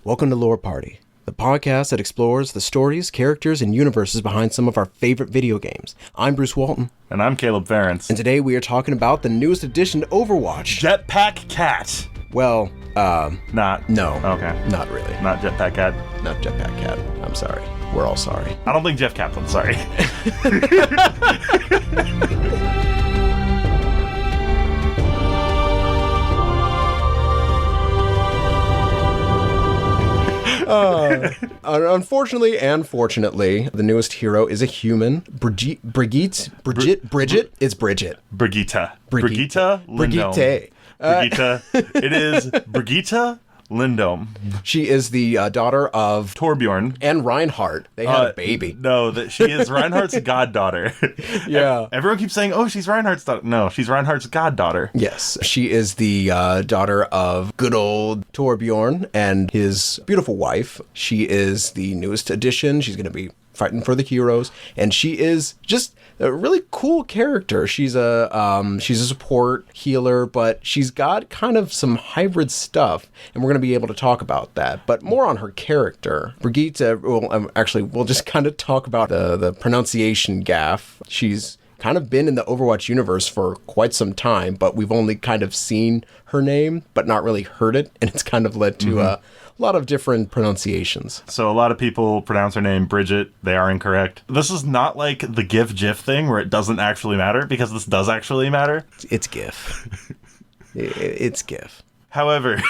Welcome to Lore Party, the podcast that explores the stories, characters, and universes behind some of our favorite video games. I'm Bruce Walton. And I'm Caleb Ferentz. And today we are talking about the newest addition to Overwatch. Jetpack Cat. Well, Not. no. Okay. Not really. Not Jetpack Cat. Not Jetpack Cat. I'm sorry. We're all sorry. I don't think Jeff Kaplan, sorry. Unfortunately and fortunately, the newest hero is a human. Brigitte? It's Brigitte. Brigitte-tah. Brigitte-tah. Brigitte. Brigitte. It is Brigitte Lindom. She is the daughter of Torbjorn. And Reinhardt. They had a baby. No, that she is Reinhardt's goddaughter. Yeah. Everyone keeps saying, oh, she's Reinhardt's daughter. No, she's Reinhardt's goddaughter. Yes. She is the daughter of good old Torbjorn and his beautiful wife. She is the newest addition. She's going to be fighting for the heroes. And she is just a really cool character. She's a support healer, but she's got kind of some hybrid stuff, and we're going to be able to talk about that. But more on her character. Brigitte, we'll just kind of talk about the pronunciation gaffe. She's kind of been in the Overwatch universe for quite some time, but we've only kind of seen her name, but not really heard it, and it's kind of led to a lot of different pronunciations. So a lot of people pronounce her name Brigitte. They are incorrect. This is not like the GIF thing where it doesn't actually matter, because this does actually matter. It's GIF. It's GIF. However,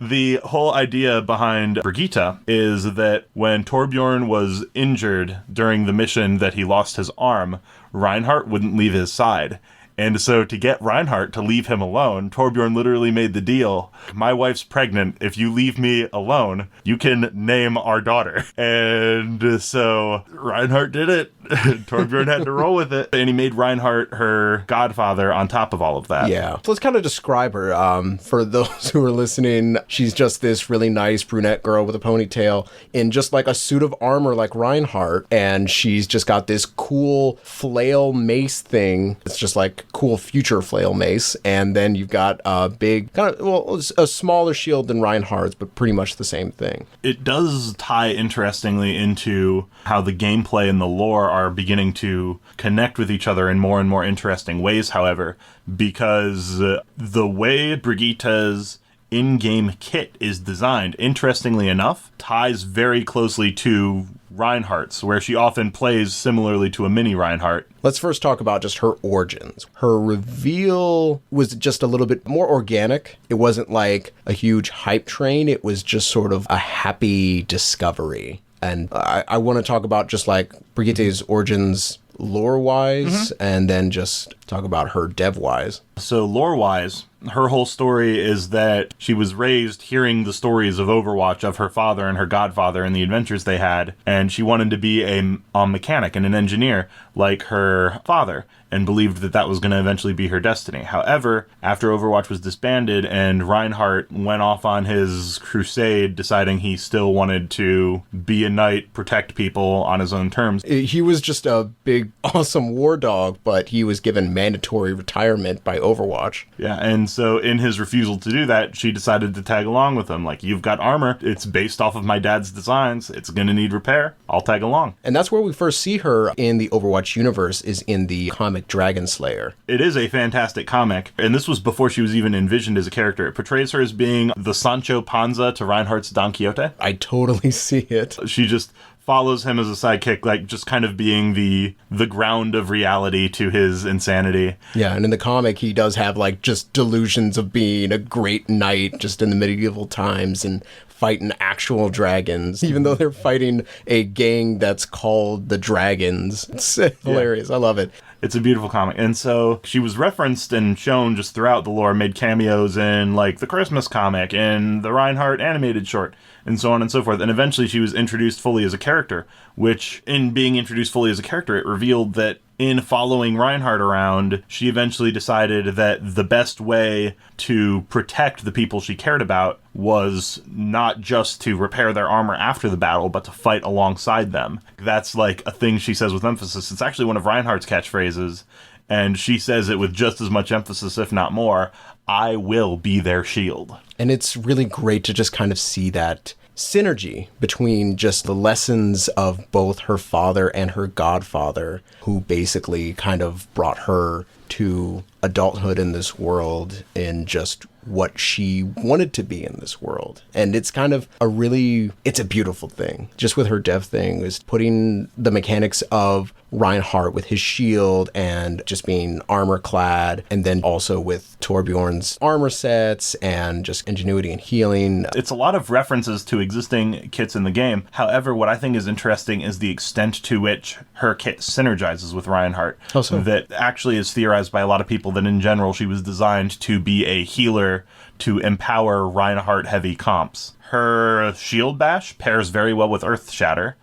the whole idea behind Bri-GEE-tah is that when Torbjorn was injured during the mission that he lost his arm, Reinhardt wouldn't leave his side. And so to get Reinhardt to leave him alone, Torbjorn literally made the deal. My wife's pregnant. If you leave me alone, you can name our daughter. And so Reinhardt did it. Torbjorn had to roll with it. And he made Reinhardt her godfather on top of all of that. Yeah. So let's kind of describe her. For those who are listening, she's just this really nice brunette girl with a ponytail in just like a suit of armor like Reinhardt. And she's just got this cool flail mace thing. It's just like cool future flail mace, and then you've got a big a smaller shield than Reinhardt's, but pretty much the same thing. It does tie interestingly into how the gameplay and the lore are beginning to connect with each other in more and more interesting ways, however, because the way Brigitte-tah's in-game kit is designed, interestingly enough, ties very closely to Reinhardt's, where she often plays similarly to a mini Reinhardt. Let's first talk about just her origins. Her reveal was just a little bit more organic. It wasn't like a huge hype train. It was just sort of a happy discovery. And I want to talk about just like Brigitte's origins lore-wise, and then just talk about her dev-wise. So lore-wise, her whole story is that she was raised hearing the stories of Overwatch of her father and her godfather and the adventures they had, and she wanted to be a mechanic and an engineer like her father, and believed that that was going to eventually be her destiny. However, after Overwatch was disbanded and Reinhardt went off on his crusade, deciding he still wanted to be a knight, protect people on his own terms. He was just a big, awesome war dog, but he was given mandatory retirement by Overwatch. Yeah, and so in his refusal to do that, she decided to tag along with him. Like, you've got armor. It's based off of my dad's designs. It's going to need repair. I'll tag along. And that's where we first see her in the Overwatch universe, is in the comic Dragon Slayer. It is a fantastic comic, and this was before she was even envisioned as a character. It portrays her as being the Sancho Panza to Reinhardt's Don Quixote. I totally see it. She just follows him as a sidekick, like just kind of being the ground of reality to his insanity. Yeah, and in the comic, he does have like just delusions of being a great knight just in the medieval times and fighting actual dragons, even though they're fighting a gang that's called the Dragons. It's hilarious. I love it. It's a beautiful comic. And so she was referenced and shown just throughout the lore, made cameos in like the Christmas comic and the Reinhardt animated short, and so on and so forth. And eventually she was introduced fully as a character, which in being introduced fully as a character, it revealed that in following Reinhardt around, she eventually decided that the best way to protect the people she cared about was not just to repair their armor after the battle, but to fight alongside them. That's like a thing she says with emphasis. It's actually one of Reinhardt's catchphrases, and she says it with just as much emphasis, if not more. I will be their shield. And it's really great to just kind of see that synergy between just the lessons of both her father and her godfather, who basically kind of brought her to adulthood in this world in just what she wanted to be in this world. And it's kind of it's a beautiful thing. Just with her death thing is putting the mechanics of Reinhardt with his shield and just being armor clad, and then also with Torbjorn's armor sets and just ingenuity and healing. It's a lot of references to existing kits in the game. However, what I think is interesting is the extent to which her kit synergizes with Reinhardt. Oh, so? That actually is theorized by a lot of people that in general she was designed to be a healer to empower Reinhardt heavy comps. Her shield bash pairs very well with Earth Shatter.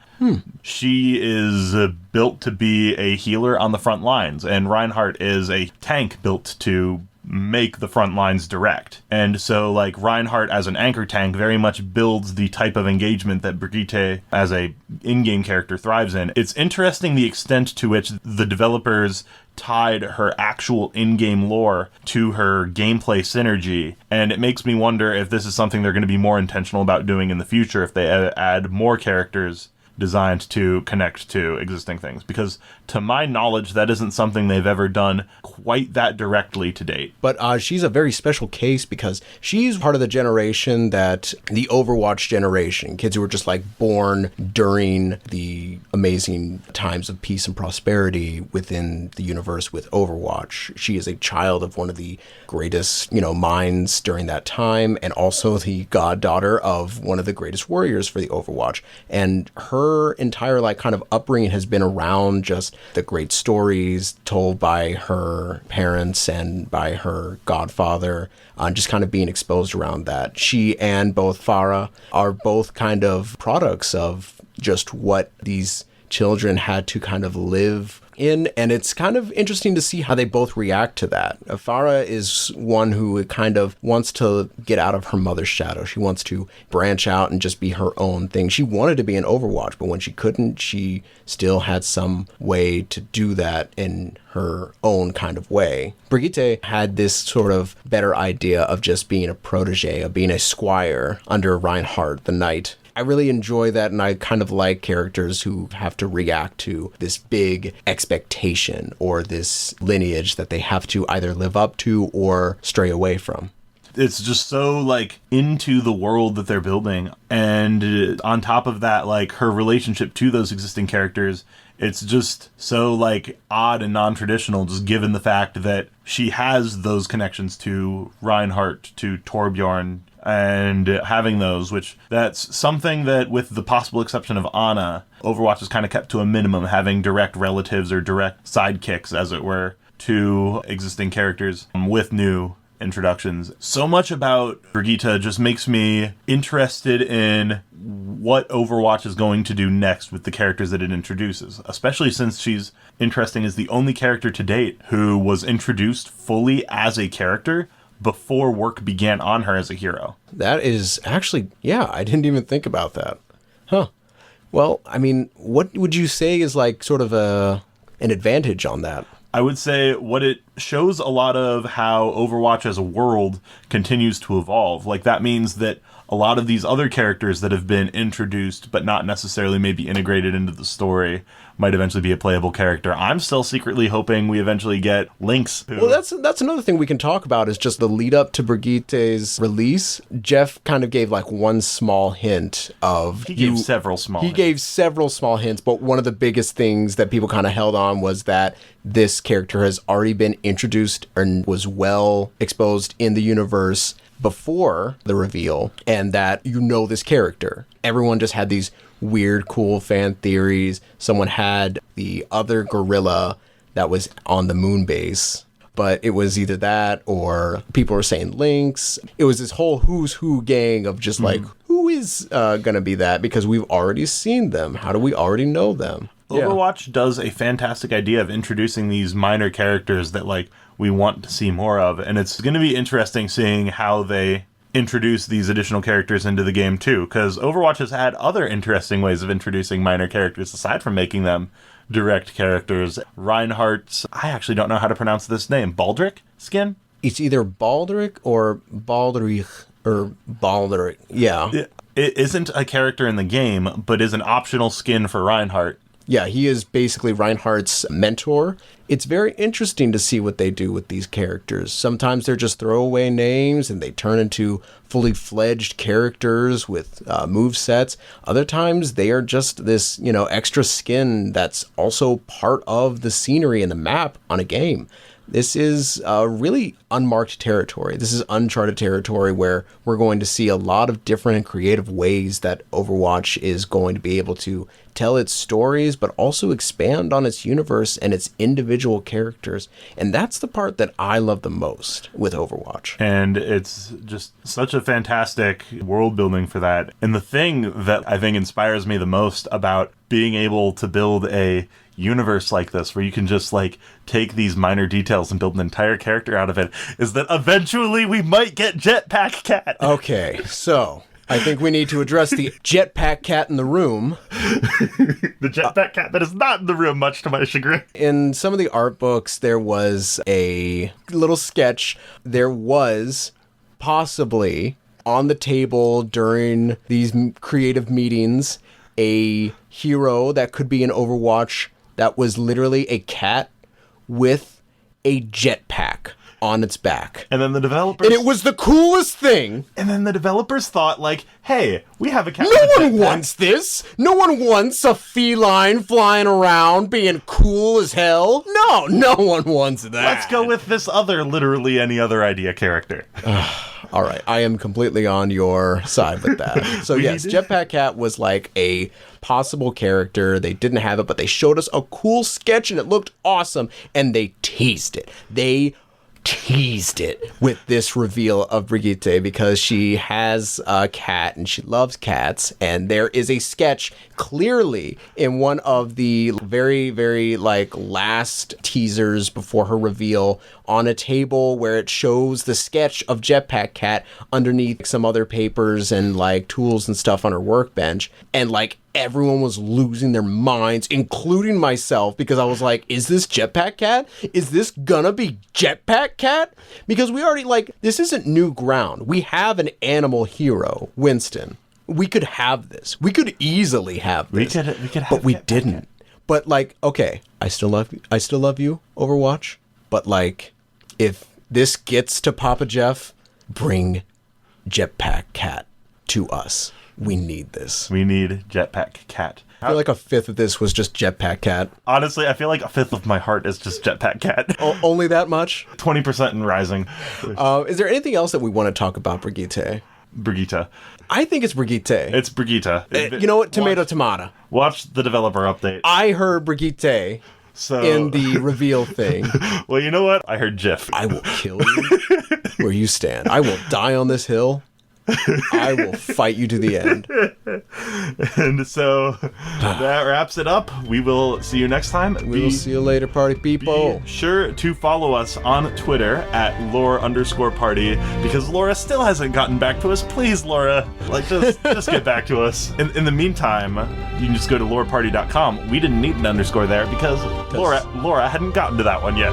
She is built to be a healer on the front lines, and Reinhardt is a tank built to make the front lines direct. And so, like, Reinhardt as an anchor tank very much builds the type of engagement that Brigitte as a in-game character thrives in. It's interesting the extent to which the developers tied her actual in-game lore to her gameplay synergy, and it makes me wonder if this is something they're going to be more intentional about doing in the future if they add more characters designed to connect to existing things, because to my knowledge that isn't something they've ever done quite that directly to date. But she's a very special case because she's part of the generation that the Overwatch generation, kids who were just like born during the amazing times of peace and prosperity within the universe with Overwatch. She is a child of one of the greatest, minds during that time, and also the goddaughter of one of the greatest warriors for the Overwatch. And her entire kind of upbringing has been around just the great stories told by her parents and by her godfather, just kind of being exposed around that. She and both Farah are both kind of products of just what these children had to kind of live in, and it's kind of interesting to see how they both react to that. Farah is one who kind of wants to get out of her mother's shadow. She wants to branch out and just be her own thing. She wanted to be in Overwatch, but when she couldn't, she still had some way to do that in her own kind of way. Brigitte had this sort of better idea of just being a protege, of being a squire under Reinhardt the Knight. I really enjoy that, and I kind of like characters who have to react to this big expectation or this lineage that they have to either live up to or stray away from. It's just so, into the world that they're building. And on top of that, her relationship to those existing characters, it's just so, odd and non-traditional, just given the fact that she has those connections to Reinhardt, to Torbjorn, and having those, which that's something that, with the possible exception of Ana, Overwatch is kind of kept to a minimum, having direct relatives or direct sidekicks, as it were, to existing characters with new introductions. So much about Brigitte just makes me interested in what Overwatch is going to do next with the characters that it introduces, especially since she's interesting as the only character to date who was introduced fully as a character before work began on her as a hero. That is actually, I didn't even think about that. Huh. Well, I mean, what would you say is sort of an advantage on that? I would say what it shows a lot of how Overwatch as a world continues to evolve. That means that a lot of these other characters that have been introduced but not necessarily maybe integrated into the story might eventually be a playable character. I'm still secretly hoping we eventually get Lynx. Well, that's another thing we can talk about is just the lead up to Brigitte's release. Jeff kind of gave one small hint of... He gave several small hints, but one of the biggest things that people kind of held on was that this character has already been introduced and was well exposed in the universe before the reveal, and that this character. Everyone just had these weird, cool fan theories. Someone had the other gorilla that was on the moon base, but it was either that or people were saying Lynx. It was this whole who's who gang of just who is going to be that, because we've already seen them. How do we already know them? Overwatch does a fantastic idea of introducing these minor characters that we want to see more of, and it's going to be interesting seeing how they introduce these additional characters into the game too, because Overwatch has had other interesting ways of introducing minor characters aside from making them direct characters. Reinhardt's, I actually don't know how to pronounce this name, Baldric skin? It's either Baldric or Baldrich or Baldric. Yeah. it isn't a character in the game, but is an optional skin for Reinhardt. Yeah, he is basically Reinhardt's mentor. It's very interesting to see what they do with these characters. Sometimes they're just throwaway names and they turn into fully fledged characters with movesets. Other times they are just this, extra skin that's also part of the scenery and the map on a game. This is really unmarked territory. This is uncharted territory where we're going to see a lot of different and creative ways that Overwatch is going to be able to tell its stories, but also expand on its universe and its individual characters. And that's the part that I love the most with Overwatch. And it's just such a fantastic world building for that. And the thing that I think inspires me the most about being able to build a universe like this, where you can just take these minor details and build an entire character out of it, is that eventually we might get Jetpack Cat. Okay, so I think we need to address the Jetpack Cat in the room. The Jetpack Cat that is not in the room, much to my chagrin. In some of the art books, there was a little sketch. There was possibly on the table during these creative meetings a hero that could be in Overwatch that was literally a cat with a jetpack on its back. And then the developers... And it was the coolest thing. And then the developers thought, hey, we have a cat No one wants this. No one wants a feline flying around being cool as hell. No one wants that. Let's go with this other, literally any other idea character. All right, I am completely on your side with that. So yes, Jetpack Cat was a possible character. They didn't have it, but they showed us a cool sketch and it looked awesome. And they teased it. They teased it with this reveal of Brigitte because she has a cat and she loves cats. And there is a sketch clearly in one of the very, very last teasers before her reveal on a table where it shows the sketch of Jetpack Cat underneath some other papers and tools and stuff on her workbench. And everyone was losing their minds, including myself, because I was like, is this Jetpack Cat? Is this gonna be Jetpack Cat? Because we already, this isn't new ground. We have an animal hero, Winston. We could have this. We could easily have this. We could have but we Jetpack didn't. Cat. But okay, I still love you, Overwatch. But if this gets to Papa Jeff, bring Jetpack Cat to us. We need this. We need Jetpack Cat. I feel like a fifth of this was just Jetpack Cat. Honestly, I feel like a fifth of my heart is just Jetpack Cat. Only that much? 20% and rising. Is there anything else that we want to talk about Brigitte? Brigitte. I think it's Brigitte. It's Brigitte. You know what? Tomato. Watch the developer update. I heard Brigitte in the reveal thing. Well, you know what? I heard Jeff. I will kill you where you stand. I will die on this hill. I will fight you to the end. And so that wraps it up. We will see you next time. We will see you later, party people. Be sure to follow us on Twitter at lore_party because Laura still hasn't gotten back to us. Please, Laura, just get back to us. In the meantime, you can just go to loreparty.com. We didn't need an underscore there because Laura hadn't gotten to that one yet.